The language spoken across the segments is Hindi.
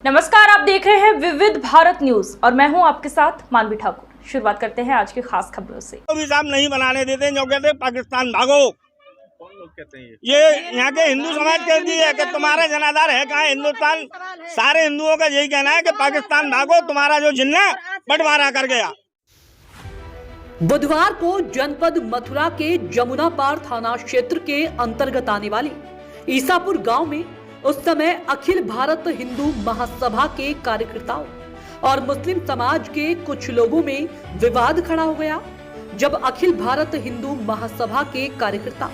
नमस्कार, आप देख रहे हैं विविध भारत न्यूज और मैं हूं आपके साथ मानवी ठाकुर। शुरुआत करते हैं आज की खास खबरों से। तो भी साहब नहीं बनाने देते, जो कहते हैं पाकिस्तान भागो। कौन लोग कहते हैं ये यहाँ के हिंदू समाज कहती है कि तुम्हारा जनाधार है कहाँ हिंदुस्तान। सारे हिंदुओं का यही कहना है कि पाकिस्तान भागो, तुम्हारा जो जिन्ना बंटवारा कर गया। बुधवार को जनपद मथुरा के जमुना पार थाना क्षेत्र के अंतर्गत आने वाले ईसापुर गांव में उस समय अखिल भारत हिंदू महासभा के कार्यकर्ताओं और मुस्लिम समाज के कुछ लोगों में विवाद खड़ा हो गया, जब अखिल भारत हिंदू महासभा के कार्यकर्ता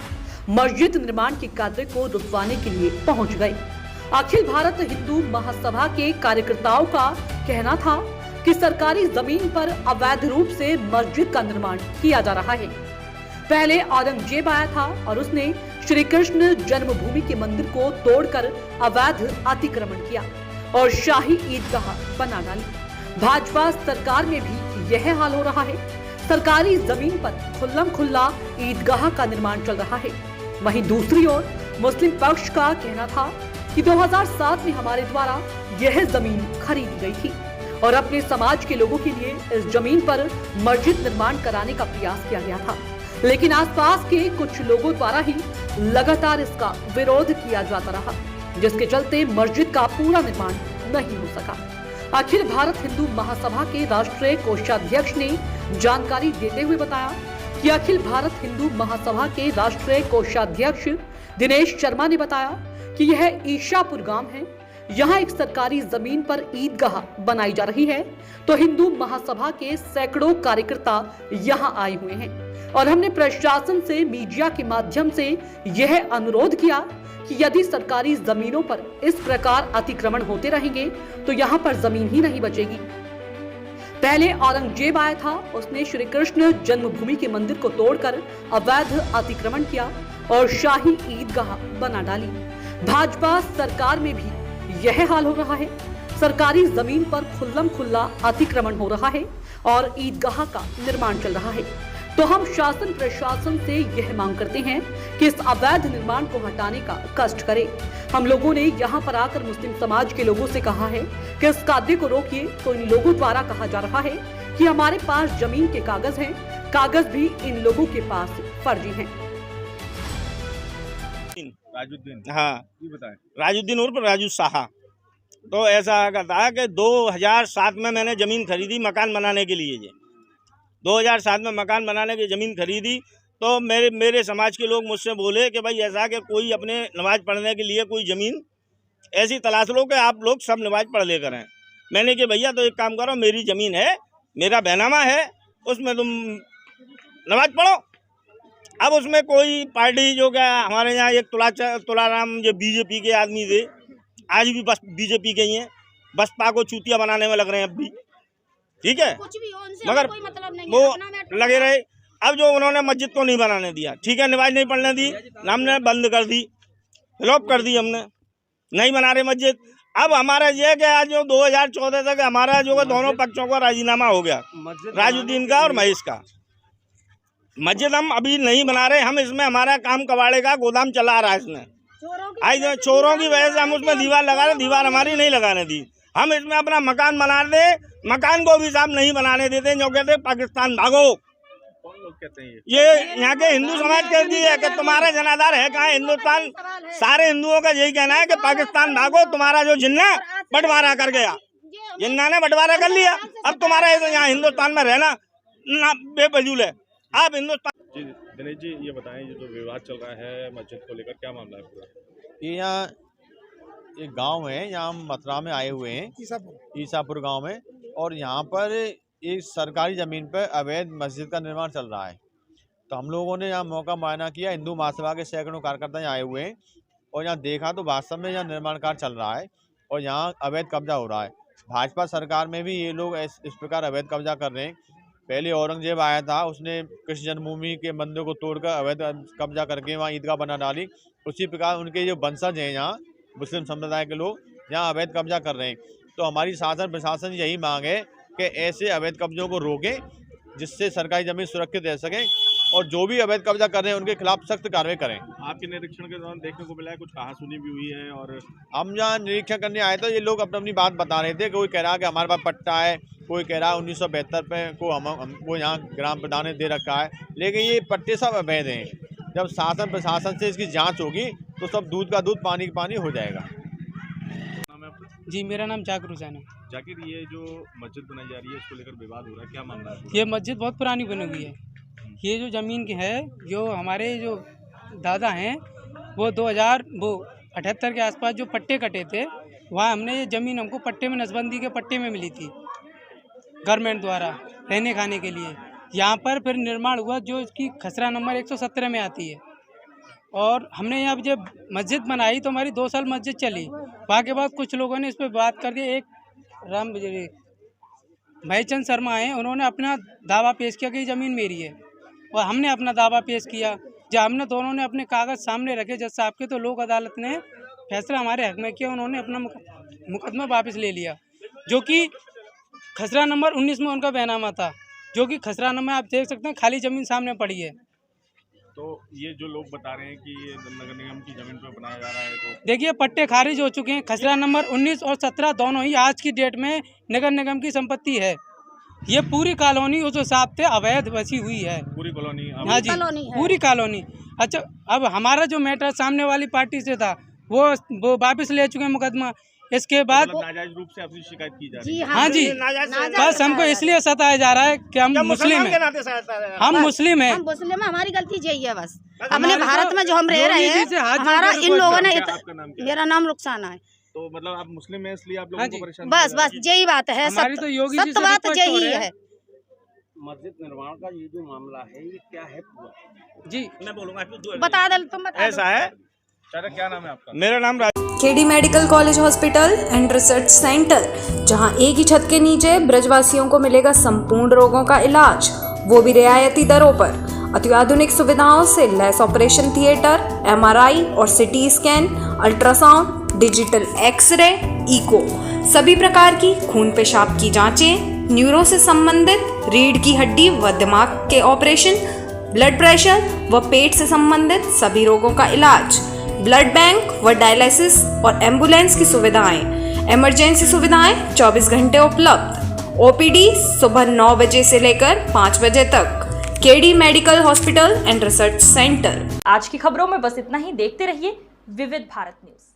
मस्जिद निर्माण के कार्य को रुकवाने के लिए पहुंच गए। अखिल भारत हिंदू महासभा के कार्यकर्ताओं का कहना था कि सरकारी जमीन पर अवैध रूप से मस्जिद का निर्माण किया जा रहा है। पहले औरंगजेब आया था और उसने श्री कृष्ण जन्मभूमि के मंदिर को तोड़कर अवैध अतिक्रमण किया और शाही ईदगाह बना डाली। भाजपा सरकार में भी यह हाल हो रहा है। सरकारी जमीन पर खुल्लम खुल्ला ईदगाह का निर्माण चल रहा है। वहीं दूसरी ओर मुस्लिम पक्ष का कहना था कि 2007 में हमारे द्वारा यह जमीन खरीदी गई थी और अपने समाज के लोगों के लिए इस जमीन पर मस्जिद निर्माण कराने का प्रयास किया गया था, लेकिन आसपास के कुछ लोगों द्वारा ही लगातार इसका विरोध किया जाता रहा, जिसके चलते मस्जिद का पूरा निर्माण नहीं हो सका। अखिल भारत हिंदू महासभा के राष्ट्रीय कोषाध्यक्ष ने जानकारी देते हुए बताया कि अखिल भारत हिंदू महासभा के राष्ट्रीय कोषाध्यक्ष दिनेश शर्मा ने बताया कि यह ईशापुर गांव है। यहाँ एक सरकारी जमीन पर ईदगाह बनाई जा रही है, तो हिंदू महासभा के सैकड़ों कार्यकर्ता यहाँ आए हुए हैं और हमने प्रशासन से मीडिया के माध्यम से यह अनुरोध किया कि यदि सरकारी जमीनों पर इस प्रकार अतिक्रमण होते रहेंगे तो यहाँ पर जमीन ही नहीं बचेगी। पहले औरंगजेब आया था, उसने श्री कृष्ण जन्मभूमि के मंदिर को तोड़कर अवैध अतिक्रमण किया और शाही ईदगाह बना डाली। भाजपा सरकार में भी यह हाल हो रहा है। सरकारी जमीन पर खुल्लम खुल्ला अतिक्रमण हो रहा है और ईदगाह का निर्माण चल रहा है। तो हम शासन प्रशासन से यह मांग करते हैं कि इस अवैध निर्माण को हटाने का कष्ट करें। हम लोगों ने यहाँ पर आकर मुस्लिम समाज के लोगों से कहा है कि इस कार्य को रोकिए, तो इन लोगों द्वारा कहा जा रहा है कि हमारे पास जमीन के कागज हैं, कागज भी इन लोगों के पास फर्जी हैं। राजुद्दीन, हाँ, ये बताएं। राजुद्दीन उर्फ राजू साहा। तो ऐसा कहता है कि 2007 में मैंने ज़मीन खरीदी मकान बनाने के लिए। 2007 में मकान बनाने की ज़मीन खरीदी तो मेरे समाज के लोग मुझसे बोले कि भाई ऐसा कि कोई अपने नमाज पढ़ने के लिए कोई ज़मीन ऐसी तलाश लो कि आप लोग सब नमाज पढ़ ले करें। मैंने कि भैया तो एक काम करो, मेरी ज़मीन है, मेरा बैनामा है, उसमें तुम नमाज पढ़ो। अब उसमें कोई पार्टी जो क्या हमारे यहाँ एक तुलाराम जो बीजेपी के आदमी थे, आज भी बस बीजेपी के ही हैं, बसपा को चूतिया बनाने में लग रहे हैं अब भी, ठीक है, मगर वो लगे रहे। अब जो उन्होंने मस्जिद को नहीं बनाने दिया, ठीक है, नमाज नहीं पढ़ने दी, हमने बंद कर दी, फ्लॉप कर दी, हमने नहीं बना रहे मस्जिद। अब हमारा ये कि आज जो 2014 तक हमारा जो दोनों पक्षों का राजीनामा हो गया, राजुद्दीन का और महेश का। मस्जिद हम अभी नहीं बना रहे, हम इसमें हमारा काम कबाड़े का गोदाम चला रहा है। इसमें आज चोरों की वजह से हम उसमें दीवार लगा रहे, दीवार हमारी नहीं लगाने दी। हम इसमें अपना मकान बना दे, मकान को भी साहब नहीं बनाने देते, जो कहते हैं पाकिस्तान भागो। कौन लोग कहते हैं ये यहाँ के हिंदू समाज कहती है कि तुम्हारा जनाधार है कहाँ हिंदुस्तान। सारे हिंदुओं का यही कहना है कि पाकिस्तान भागो, तुम्हारा जो जिन्ना बंटवारा कर गया, जिन्ना ने बंटवारा कर लिया। अब तुम्हारा यहाँ हिंदुस्तान में रहना ना बेफजूल है। आप हिंदुस्तान जी दिनेश जी, ये बताएं, ये जो विवाद चल रहा है मस्जिद को लेकर, क्या मामला है पूरा? ये यहाँ एक गांव है, यहाँ हम मथुरा में आए हुए हैं, ईसापुर गांव में, और यहाँ पर एक सरकारी ज़मीन पर अवैध मस्जिद का निर्माण चल रहा है। तो हम लोगों ने यहाँ मौका मुआयना किया, हिंदू महासभा के सैकड़ों कार्यकर्ता यहाँ आए हुए हैं और यहाँ देखा तो वास्तव में यहाँ निर्माण कार्य चल रहा है और यहाँ अवैध कब्जा हो रहा है। भाजपा सरकार में भी ये लोग इस प्रकार अवैध कब्जा कर रहे हैं। पहले औरंगजेब आया था, उसने कृष्ण जन्मभूमि के मंदिर को तोड़कर अवैध कब्जा करके वहाँ ईदगाह बना डाली। उसी प्रकार उनके जो वंशज हैं यहाँ मुस्लिम संप्रदाय के लोग यहाँ अवैध कब्जा कर रहे हैं। तो हमारी शासन प्रशासन यही मांग है कि ऐसे अवैध कब्जों को रोकें, जिससे सरकारी ज़मीन सुरक्षित रह सके और जो भी अवैध कब्जा कर रहे हैं उनके खिलाफ सख्त कार्रवाई करें। आपके निरीक्षण के दौरान देखने को मिला है कुछ कहासुनी भी हुई है, और हम जहाँ निरीक्षण करने आए तो ये लोग अपनी बात बता रहे थे। कोई कह रहा है कि हमारे पास पट्टा है, कोई कह रहा है 1972 पे को हमको यहाँ ग्राम प्रधान ने दे रखा है, लेकिन ये पट्टे सब अवैध हैं। जब शासन प्रशासन से इसकी जांच होगी तो सब दूध का दूध पानी का पानी हो जाएगा। नाम है आपका? जी, मेरा नाम जाकिर हुसैन है। जाकिर, ये जो मस्जिद बनाई जा रही है इसको लेकर विवाद हो रहा है, क्या मामला है? ये मस्जिद बहुत पुरानी बनी हुई है। ये जो ज़मीन की है, जो हमारे जो दादा हैं वो 2078 के आसपास जो पट्टे कटे थे, वहाँ हमने ये ज़मीन हमको पट्टे में नसबंदी के पट्टे में मिली थी गवर्नमेंट द्वारा रहने खाने के लिए। यहाँ पर फिर निर्माण हुआ जो इसकी खसरा नंबर 117 में आती है, और हमने यहाँ जब मस्जिद बनाई तो हमारी 2 साल मस्जिद चली। वहाँ के बाद कुछ लोगों ने इस पर बात कर दी। एक भाईचंद शर्मा हैं, उन्होंने अपना दावा पेश किया कि ये ज़मीन मेरी है, और हमने अपना दावा पेश किया। जब हमने दोनों ने अपने कागज़ सामने रखे जज साहब के, तो लोक अदालत ने फैसला हमारे हक में किया। उन्होंने अपना मुकदमा वापस ले लिया, जो कि खसरा नंबर 19 में उनका बैनामा था, जो कि खसरा नंबर आप देख सकते हैं खाली ज़मीन सामने पड़ी है। तो ये जो लोग बता रहे हैं कि ये नगर निगम की जमीन पर बनाया जा रहा है, तो देखिए पट्टे खारिज हो चुके हैं। खसरा नंबर 19 और 17 दोनों ही आज की डेट में नगर निगम की संपत्ति है। ये पूरी कॉलोनी उस हिसाब से अवैध बसी हुई है, पूरी कॉलोनी। हाँ जी, पूरी कॉलोनी। अच्छा, अब हमारा जो मैटर सामने वाली पार्टी से था वो वापस ले चुके हैं मुकदमा। इसके बाद नाजायज रूप से अपनी शिकायत की जा रही है। हाँ जी, बस हमको इसलिए सताया जा रहा है कि हम मुस्लिम हैं। हम मुस्लिम हैं, हम मुस्लिम हैं, हमारी गलती यही है बस। अपने भारत में जो हम रह रहे हैं, हमारा इन लोगों ने आपका नाम क्या है? मेरा नाम रुखसाना है। तो मतलब आप मुस्लिम हैं इसलिए आप हाँ लोगों जी, को परेशान बस बस यही बात है। हमारी तो योगी जी से सत्य बात रिक्वेस्ट हो यही रहा है। है। मस्जिद निर्माण का ये जो मामला है ये क्या है पूरा? जी, मैं बोलूँगा बता दे, तुम बता ऐसा है। सर, क्या नाम है आपका? मेरा नाम KD medical college hospital and research centre, जहां एक ही छत के नीचे ब्रजवासियों को मिलेगा संपूर्ण रोगों का इलाज, वो भी रियायती दरों पर। अत्याधुनिक सुविधाओं से लैस ऑपरेशन थिएटर, MRI और CT scan, ultrasound, digital x-ray, echo, सभी प्रकार की खून पेशाब की जांचें, न्यूरो से संबंधित रीढ़ की हड्डी व दिमाग के ऑपरेशन, ब्लड प्रेशर व पेट से संबंधित सभी रोगों का इलाज, ब्लड बैंक व डायलिसिस और एम्बुलेंस की सुविधाएं, इमरजेंसी सुविधाएं 24 घंटे उपलब्ध। OPD सुबह 9 बजे से लेकर 5 बजे तक। KD medical hospital and research centre. आज की खबरों में बस इतना ही। देखते रहिए विविध भारत न्यूज।